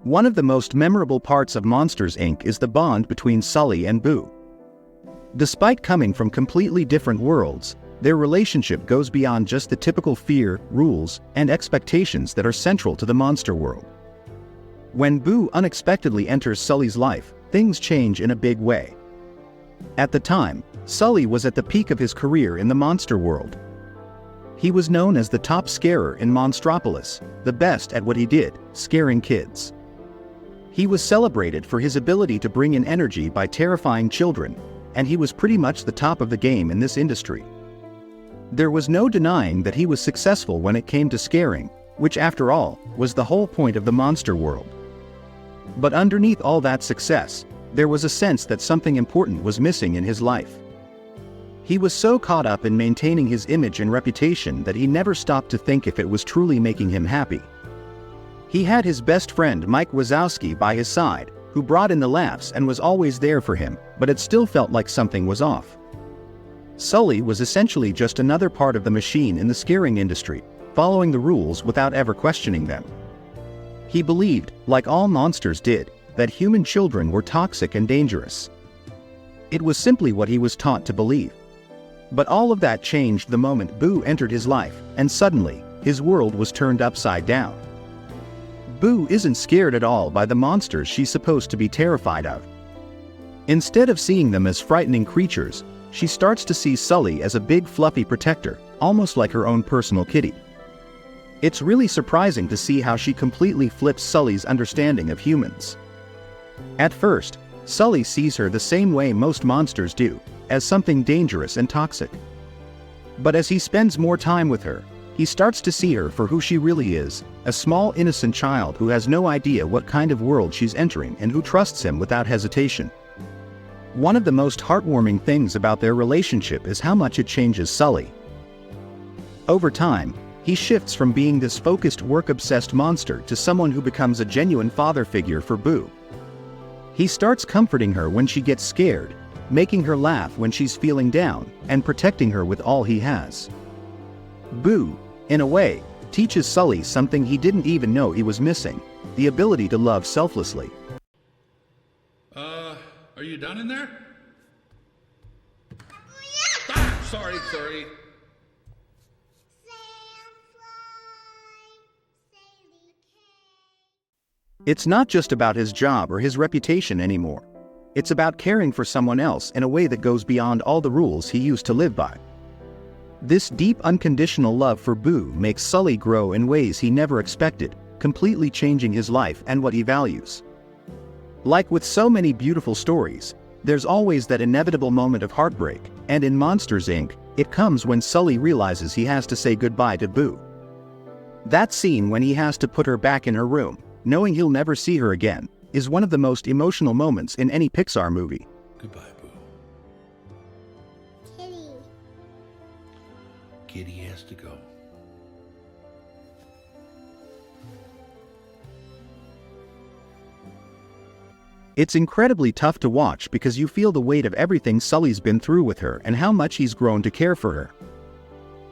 One of the most memorable parts of Monsters, Inc. is the bond between Sulley and Boo. Despite coming from completely different worlds, their relationship goes beyond just the typical fear, rules, and expectations that are central to the monster world. When Boo unexpectedly enters Sulley's life, things change in a big way. At the time, Sulley was at the peak of his career in the monster world. He was known as the top scarer in Monstropolis, the best at what he did, scaring kids. He was celebrated for his ability to bring in energy by terrifying children, and he was pretty much the top of the game in this industry. There was no denying that he was successful when it came to scaring, which after all, was the whole point of the monster world. But underneath all that success, there was a sense that something important was missing in his life. He was so caught up in maintaining his image and reputation that he never stopped to think if it was truly making him happy. He had his best friend Mike Wazowski by his side, who brought in the laughs and was always there for him, but it still felt like something was off. Sulley was essentially just another part of the machine in the scaring industry, following the rules without ever questioning them. He believed, like all monsters did, that human children were toxic and dangerous. It was simply what he was taught to believe. But all of that changed the moment Boo entered his life, and suddenly, his world was turned upside down. Boo isn't scared at all by the monsters she's supposed to be terrified of. Instead of seeing them as frightening creatures, she starts to see Sulley as a big fluffy protector, almost like her own personal kitty. It's really surprising to see how she completely flips Sulley's understanding of humans. At first, Sulley sees her the same way most monsters do, as something dangerous and toxic. But as he spends more time with her, he starts to see her for who she really is, a small innocent child who has no idea what kind of world she's entering and who trusts him without hesitation. One of the most heartwarming things about their relationship is how much it changes Sulley. Over time, he shifts from being this focused, work-obsessed monster to someone who becomes a genuine father figure for Boo. He starts comforting her when she gets scared, making her laugh when she's feeling down, and protecting her with all he has. Boo, in a way, teaches Sulley something he didn't even know he was missing, the ability to love selflessly. Are you done in there? Ah, sorry. It's not just about his job or his reputation anymore. It's about caring for someone else in a way that goes beyond all the rules he used to live by. This deep unconditional love for Boo makes Sulley grow in ways he never expected, completely changing his life and what he values. Like with so many beautiful stories, there's always that inevitable moment of heartbreak, and in Monsters, Inc., it comes when Sulley realizes he has to say goodbye to Boo. That scene when he has to put her back in her room, knowing he'll never see her again, is one of the most emotional moments in any Pixar movie. Goodbye, Boo. Kitty. Kitty has to go. It's incredibly tough to watch because you feel the weight of everything Sulley's been through with her and how much he's grown to care for her.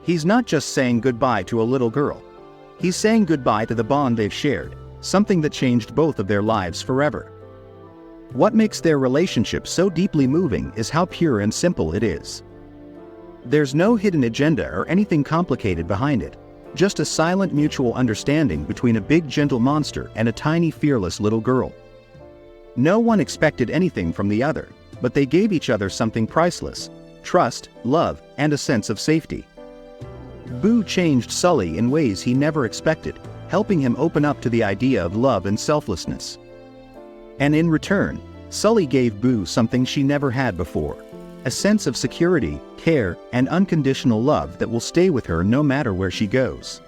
He's not just saying goodbye to a little girl. He's saying goodbye to the bond they've shared, something that changed both of their lives forever. What makes their relationship so deeply moving is how pure and simple it is. There's no hidden agenda or anything complicated behind it, just a silent mutual understanding between a big gentle monster and a tiny fearless little girl. No one expected anything from the other, but they gave each other something priceless: trust, love, and a sense of safety. Boo changed Sulley in ways he never expected, helping him open up to the idea of love and selflessness. And in return, Sulley gave Boo something she never had before: a sense of security, care, and unconditional love that will stay with her no matter where she goes.